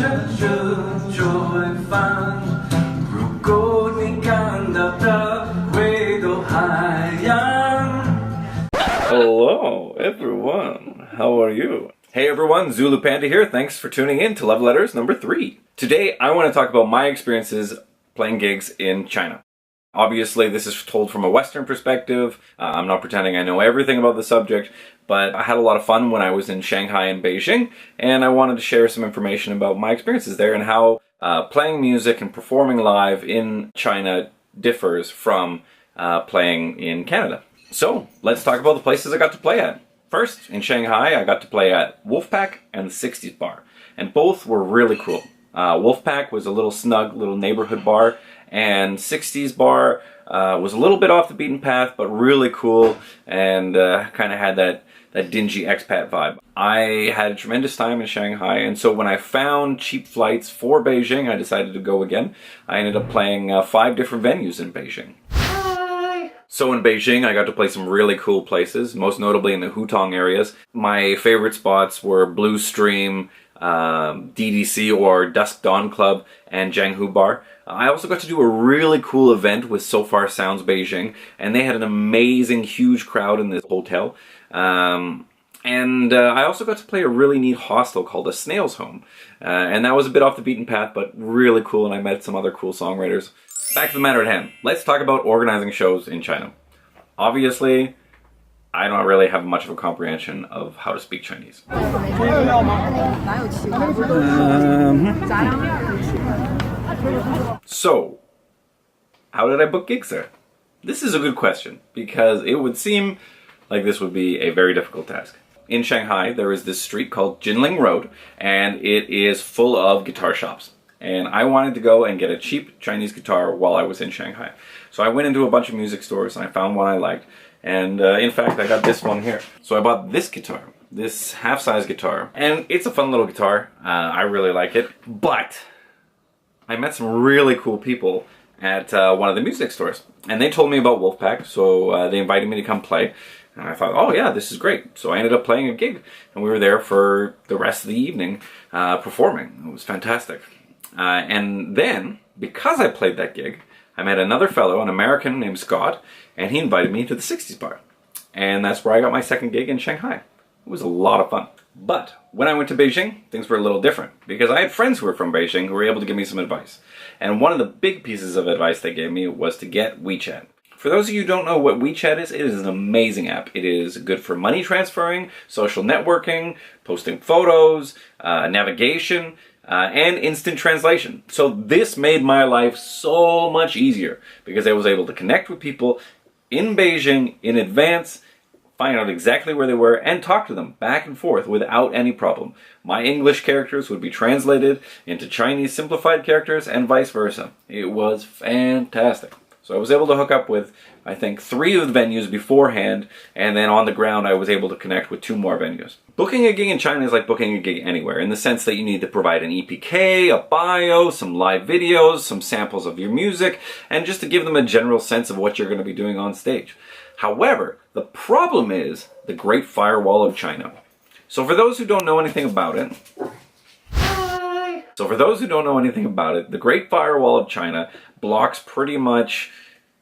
这热就会放。如果你看到的会都海洋。Hello, everyone. How are you? Hey everyone, Zulu Panda here. Thanks for tuning in to Love Letters number 3. Today, I want to talk about my experiences playing gigs in China. Obviously, this is told from a Western perspective. I'm not pretending I know everything about the subject, but I had a lot of fun when I was in Shanghai and Beijing, and I wanted to share some information about my experiences there and how playing music and performing live in China differs from playing in Canada. So, let's talk about the places I got to play at. First, in Shanghai, I got to play at Wolfpack and the 60s Bar, and both were really cool. Wolfpack was a little snug, little neighborhood bar, and 60s Bar was a little bit off the beaten path, but really cool, and kind of had that dingy expat vibe. I had a tremendous time in Shanghai, and so when I found cheap flights for Beijing, I decided to go again. I ended up playing 5 different venues in Beijing. So in Beijing, I got to play some really cool places, most notably in the Hutong areas. My favorite spots were Blue Stream, DDC or Dusk Dawn Club, and Jianghu Bar. I also got to do a really cool event with So Far Sounds Beijing, and they had an amazing, huge crowd in this hotel. I also got to play a really neat hostel called a Snail's Home. And that was a bit off the beaten path, but really cool, and I met some other cool songwriters. Back to the matter at hand. Let's talk about organizing shows in China. Obviously, I don't really have much of a comprehension of how to speak Chinese. So, how did I book gigs there? This is a good question, because it would seem like this would be a very difficult task. In Shanghai, there is this street called Jinling Road, and it is full of guitar shops. And I wanted to go and get a cheap Chinese guitar while I was in Shanghai. So I went into a bunch of music stores and I found one I liked. And in fact, I got this one here. So I bought this guitar, this half-size guitar. And it's a fun little guitar. I really like it. But I met some really cool people at one of the music stores. And they told me about Wolfpack, so they invited me to come play. And I thought, oh yeah, this is great. So I ended up playing a gig. And we were there for the rest of the evening performing. It was fantastic. And then, because I played that gig, I met another fellow, an American named Scott, and he invited me to the 60s Bar. And that's where I got my second gig in Shanghai. It was a lot of fun. But when I went to Beijing, things were a little different, because I had friends who were from Beijing who were able to give me some advice. And one of the big pieces of advice they gave me was to get WeChat. For those of you who don't know what WeChat is, it is an amazing app. It is good for money transferring, social networking, posting photos, navigation, and instant translation. So this made my life so much easier because I was able to connect with people in Beijing in advance, find out exactly where they were, and talk to them back and forth without any problem. My English characters would be translated into Chinese simplified characters and vice versa. It was fantastic. So I was able to hook up with, I think, 3 of the venues beforehand, and then on the ground I was able to connect with 2 more venues. Booking a gig in China is like booking a gig anywhere, in the sense that you need to provide an EPK, a bio, some live videos, some samples of your music, and just to give them a general sense of what you're going to be doing on stage. However, the problem is the Great Firewall of China. So for those who don't know anything about it, the Great Firewall of China blocks pretty much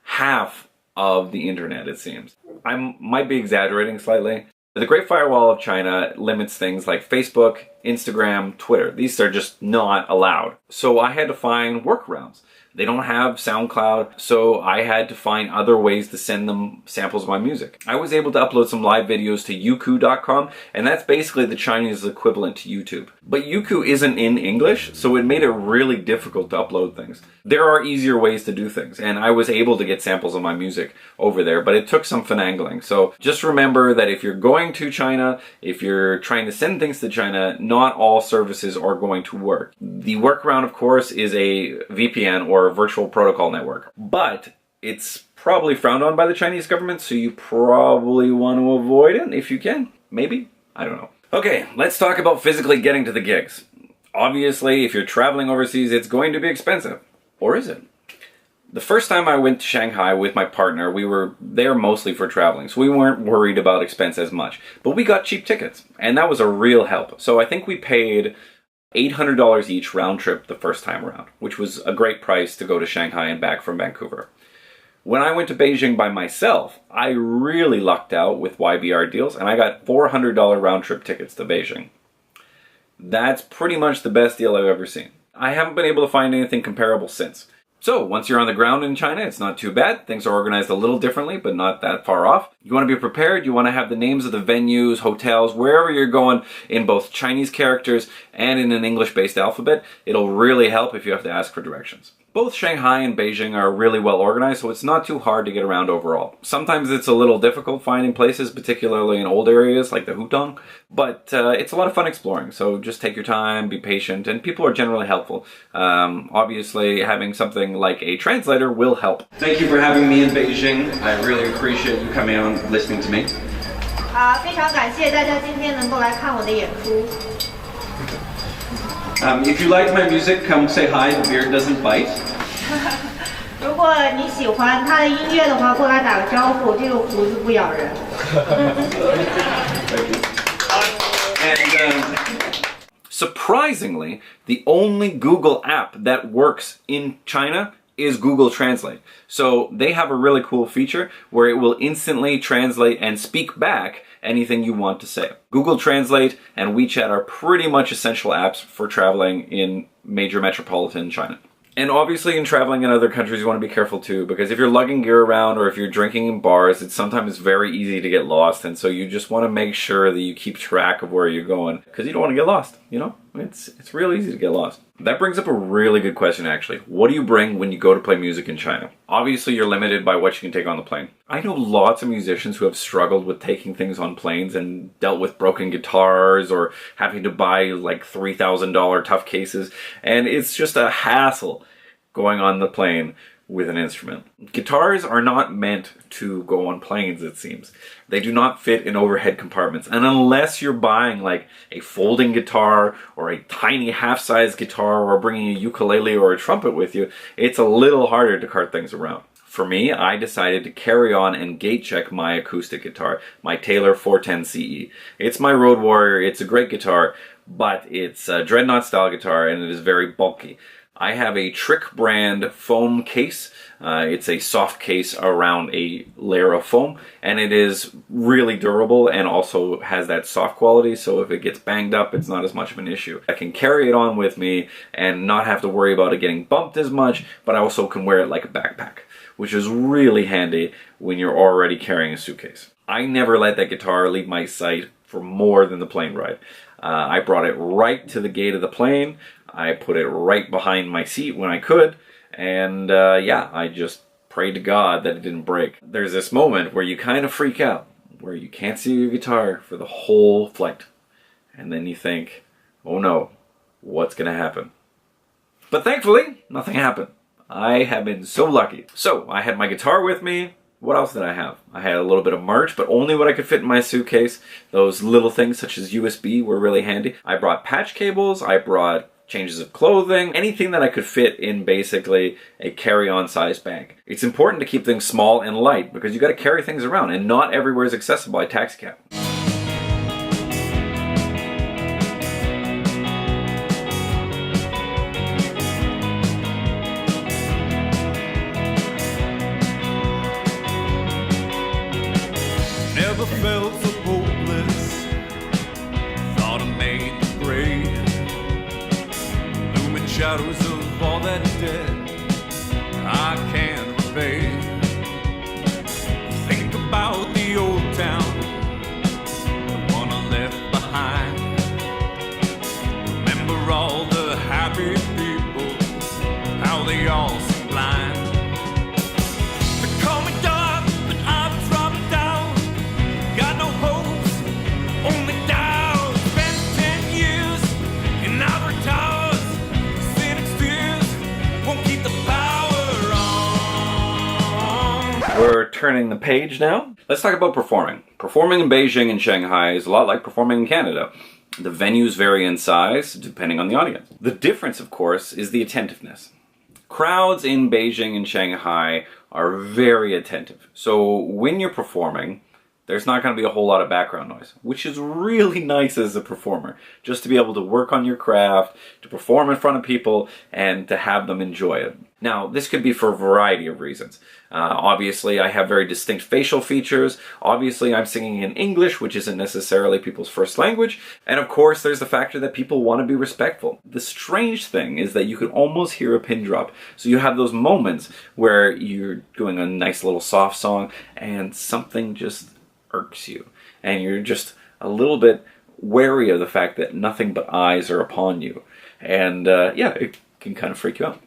half of the internet, it seems. I might be exaggerating slightly. The Great Firewall of China limits things like Facebook, Instagram, Twitter. These are just not allowed. So I had to find workarounds. They don't have SoundCloud, so I had to find other ways to send them samples of my music. I was able to upload some live videos to Youku.com, and that's basically the Chinese equivalent to YouTube. But Youku isn't in English, so it made it really difficult to upload things. There are easier ways to do things, and I was able to get samples of my music over there, but it took some finagling. So just remember that if you're going to China, if you're trying to send things to China, not all services are going to work. The workaround, of course, is a VPN or a virtual protocol network, but it's probably frowned on by the Chinese government, so you probably want to avoid it if you can. Maybe? I don't know. Okay, let's talk about physically getting to the gigs. Obviously, if you're traveling overseas, it's going to be expensive. Or is it? The first time I went to Shanghai with my partner, we were there mostly for traveling, so we weren't worried about expense as much. But we got cheap tickets, and that was a real help. So I think we paid $800 each round trip the first time around, which was a great price to go to Shanghai and back from Vancouver. When I went to Beijing by myself, I really lucked out with YBR deals, and I got $400 round trip tickets to Beijing. That's pretty much the best deal I've ever seen. I haven't been able to find anything comparable since. So, once you're on the ground in China, it's not too bad. Things are organized a little differently, but not that far off. You want to be prepared. You want to have the names of the venues, hotels, wherever you're going in both Chinese characters and in an English-based alphabet. It'll really help if you have to ask for directions. Both Shanghai and Beijing are really well organized, so it's not too hard to get around overall. Sometimes it's a little difficult finding places, particularly in old areas like the Hutong, but it's a lot of fun exploring, so just take your time, be patient, and people are generally helpful. Obviously, having something like a translator will help. Thank you for having me in Beijing. I really appreciate you coming out and listening to me. 非常感谢大家今天能够来看我的演出。 If you like my music, come say hi. The beard doesn't bite. 如果你喜欢他的音乐的话，过来打个招呼，这个胡子不咬人。And surprisingly, the only Google app that works in China is Google Translate. So they have a really cool feature where it will instantly translate and speak back anything you want to say. Google Translate and WeChat are pretty much essential apps for traveling in major metropolitan China. And obviously in traveling in other countries you want to be careful too, because if you're lugging gear around or if you're drinking in bars, it's sometimes very easy to get lost, and so you just want to make sure that you keep track of where you're going, because you don't want to get lost, you know? It's real easy to get lost. That brings up a really good question actually. What do you bring when you go to play music in China? Obviously you're limited by what you can take on the plane. I know lots of musicians who have struggled with taking things on planes and dealt with broken guitars or having to buy like $3,000 tough cases, and it's just a hassle going on the plane with an instrument. Guitars are not meant to go on planes, it seems. They do not fit in overhead compartments, and unless you're buying like a folding guitar or a tiny half-size guitar or bringing a ukulele or a trumpet with you, it's a little harder to cart things around. For me, I decided to carry on and gate check my acoustic guitar, my Taylor 410 CE. It's my Road Warrior, it's a great guitar, but it's a Dreadnought style guitar and it is very bulky. I have a Trick brand foam case. It's a soft case around a layer of foam, and it is really durable and also has that soft quality, so if it gets banged up, it's not as much of an issue. I can carry it on with me and not have to worry about it getting bumped as much, but I also can wear it like a backpack, which is really handy when you're already carrying a suitcase. I never let that guitar leave my sight for more than the plane ride. I brought it right to the gate of the plane. I put it right behind my seat when I could, and yeah, I just prayed to God that it didn't break. There's this moment where you kind of freak out, where you can't see your guitar for the whole flight, and then you think, oh no, what's gonna happen? But thankfully, nothing happened. I have been so lucky. So, I had my guitar with me. What else did I have? I had a little bit of merch, but only what I could fit in my suitcase. Those little things such as USB were really handy. I brought patch cables, I brought changes of clothing, anything that I could fit in basically a carry-on size bag. It's important to keep things small and light because you got to carry things around, and not everywhere is accessible by taxicab. Never felt so hopeless, thought I made the grade. Looming shadows of all that dead I can't repay. Think about the old town, the one I left behind. Remember all the happy people, how they all seem blind. They call me dark, but I'm dropping down. Got no hopes, only doubts. Spent 10 years in ivory towers. Cynics' fears won't keep the power on. We're turning the page now. Let's talk about performing. Performing in Beijing and Shanghai is a lot like performing in Canada. The venues vary in size depending on the audience. The difference, of course, is the attentiveness. Crowds in Beijing and Shanghai are very attentive. So when you're performing, There's not going to be a whole lot of background noise, which is really nice as a performer, just to be able to work on your craft, to perform in front of people, and to have them enjoy it. Now, this could be for a variety of reasons. Obviously, I have very distinct facial features. Obviously, I'm singing in English, which isn't necessarily people's first language. And of course, there's the factor that people want to be respectful. The strange thing is that you can almost hear a pin drop. So you have those moments where you're doing a nice little soft song and something just irks you. And you're just a little bit wary of the fact that nothing but eyes are upon you. And yeah, it can kind of freak you out.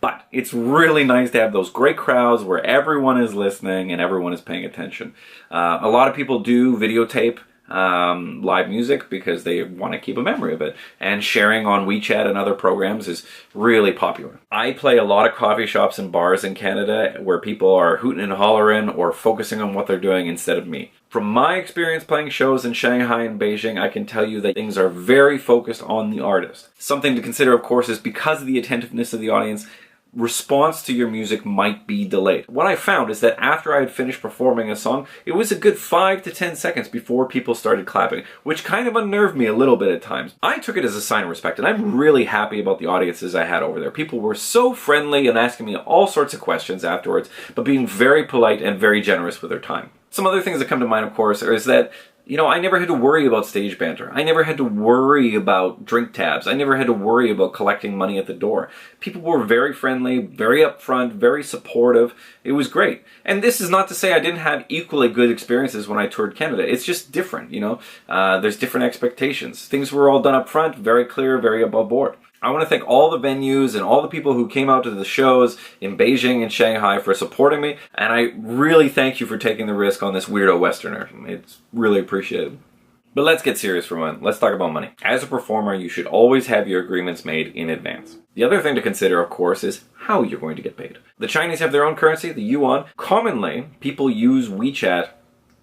But it's really nice to have those great crowds where everyone is listening and everyone is paying attention. A lot of people do videotape live music because they want to keep a memory of it. And sharing on WeChat and other programs is really popular. I play a lot of coffee shops and bars in Canada where people are hooting and hollering or focusing on what they're doing instead of me. From my experience playing shows in Shanghai and Beijing, I can tell you that things are very focused on the artist. Something to consider, of course, is because of the attentiveness of the audience, response to your music might be delayed. What I found is that after I had finished performing a song, it was a good 5 to 10 seconds before people started clapping, which kind of unnerved me a little bit at times. I took it as a sign of respect, and I'm really happy about the audiences I had over there. People were so friendly and asking me all sorts of questions afterwards, but being very polite and very generous with their time. Some other things that come to mind, of course, is that I never had to worry about stage banter. I never had to worry about drink tabs. I never had to worry about collecting money at the door. People were very friendly, very upfront, very supportive. It was great. And this is not to say I didn't have equally good experiences when I toured Canada. It's just different, There's different expectations. Things were all done up front, very clear, very above board. I want to thank all the venues and all the people who came out to the shows in Beijing and Shanghai for supporting me, and I really thank you for taking the risk on this weirdo Westerner. It's really appreciated. But let's get serious for a moment. Let's talk about money. As a performer, you should always have your agreements made in advance. The other thing to consider, of course, is how you're going to get paid. The Chinese have their own currency, the yuan. Commonly, people use WeChat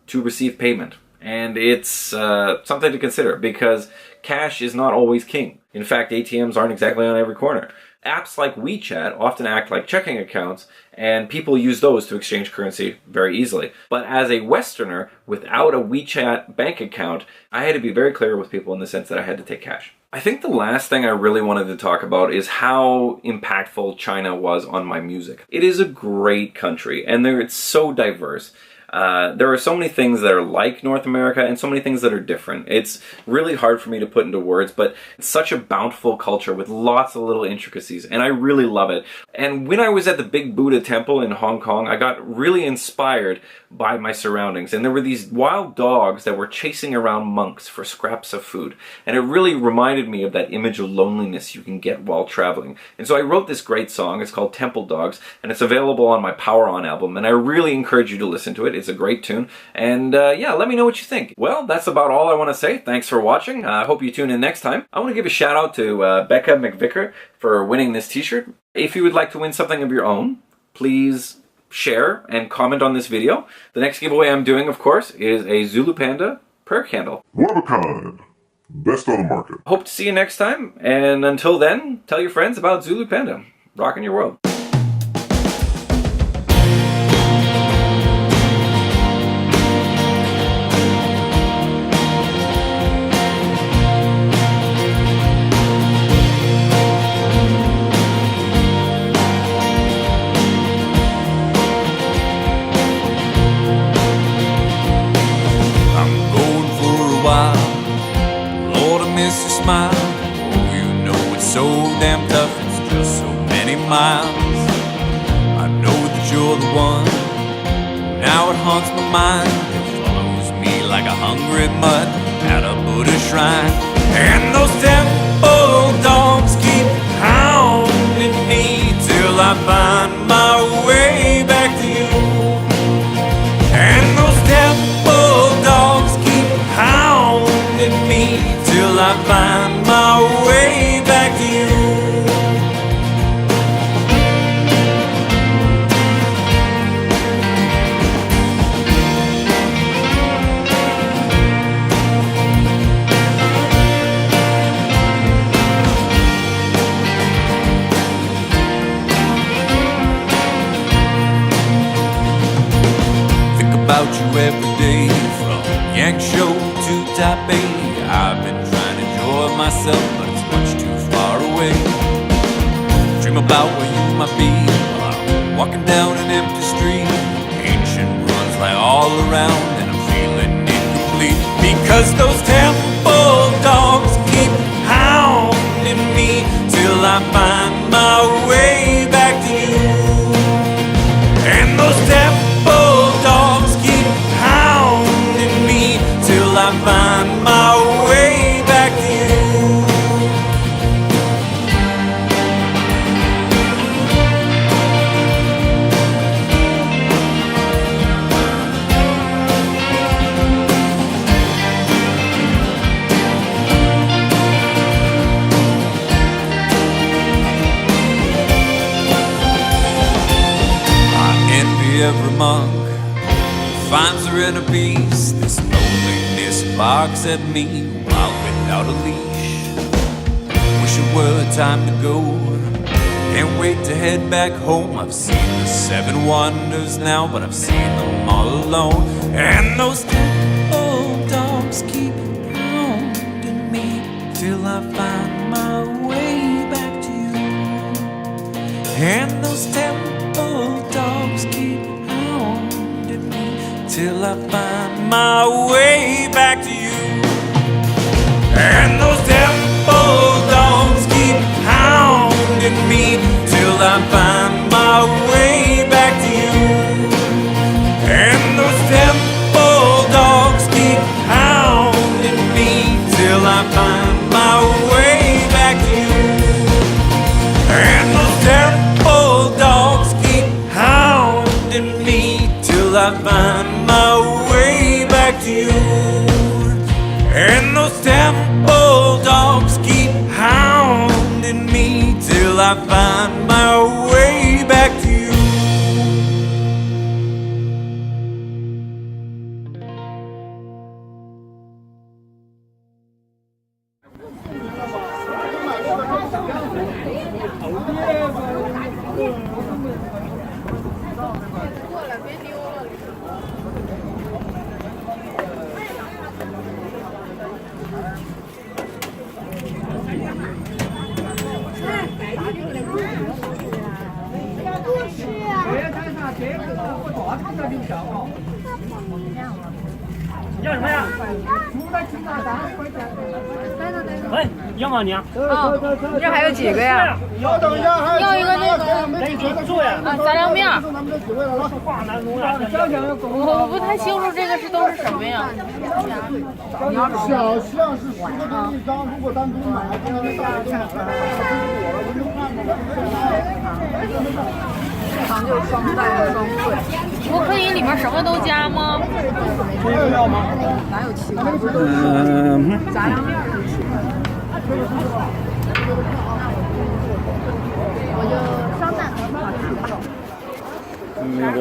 to receive payment. And it's something to consider because cash is not always king. In fact, ATMs aren't exactly on every corner. Apps like WeChat often act like checking accounts, and people use those to exchange currency very easily. But as a Westerner, without a WeChat bank account, I had to be very clear with people in the sense that I had to take cash. I think the last thing I really wanted to talk about is how impactful China was on my music. It is a great country, and it's so diverse. There are so many things that are like North America and so many things that are different. It's really hard for me to put into words, but it's such a bountiful culture with lots of little intricacies, and I really love it. And when I was at the Big Buddha Temple in Hong Kong, I got really inspired by my surroundings, and there were these wild dogs that were chasing around monks for scraps of food, and it really reminded me of that image of loneliness you can get while traveling. And so I wrote this great song. It's called Temple Dogs, and it's available on my Power On album, and I really encourage you to listen to it. It's a great tune, and yeah, let me know what you think. Well, that's about all I want to say. Thanks for watching. I hope you tune in next time. I want to give a shout out to Becca McVicker for winning this t-shirt. If you would like to win something of your own, please share and comment on this video. The next giveaway I'm doing, of course, is a Zulu Panda prayer candle. One of a kind. Best on the market. Hope to see you next time, and until then, tell your friends about Zulu Panda. Rockin' your world. Smile. Oh, you know it's so damn tough, it's just so many miles. I know that you're the one, now it haunts my mind. It follows me like a hungry mutt at a Buddha shrine. And those temple dogs keep hounding me till I find my way back to you. And those temple dogs keep hounding me till I find my way back to you. about you every day, from Yangzhou to Taipei. I've been trying to enjoy myself, but it's much too far away. Dream about where you might be while I'm walking down an empty street. Ancient ruins lie all around, and I'm feeling incomplete because those temple dogs keep hounding me till I find my way back to you. And those temple dogs keep hounding me till I find my way back to you. Every monk finds her inner peace. This loneliness barks at me while without a leash. Wish it were time to go. Can't wait to head back home. I've seen the 7 wonders now, but I've seen them all alone. And those temple dogs keep hounding me till I find my way back to you. And those temple dogs keep hounding me till I find my way back to you. And those temple dogs keep hounding me till I find my way back to you. And those temple dogs keep hounding me till I find my way back to you. And those temple dogs keep hounding me till I find my way back to you. And those temple dogs keep hounding me till I find my way back to you.要什么呀？哎，要吗你？你这还有几个呀？要等一下，还要一个那个做呀？杂粮面。我不太清楚这个都是什么呀？小象是10个人一张，如果单独买，这样的大的就买了。正常就是双蛋双脆。我可以里面什么都加吗？还有要吗？哪有7个？杂粮面是7个。我就双蛋和烤肠。那个。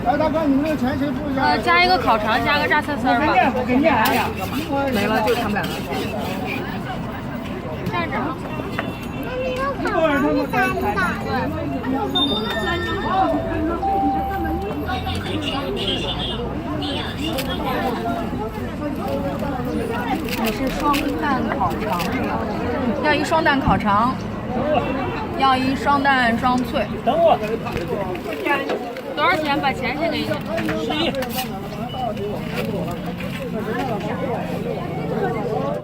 来，大哥，你们这个钱谁付一下？加一个烤肠，加个榨菜丝儿吧。没了，就他们两个。站着吗？你是双蛋烤肠是吧？要一双蛋烤肠，要一双蛋双脆。等我。多少钱？把钱先给你。11。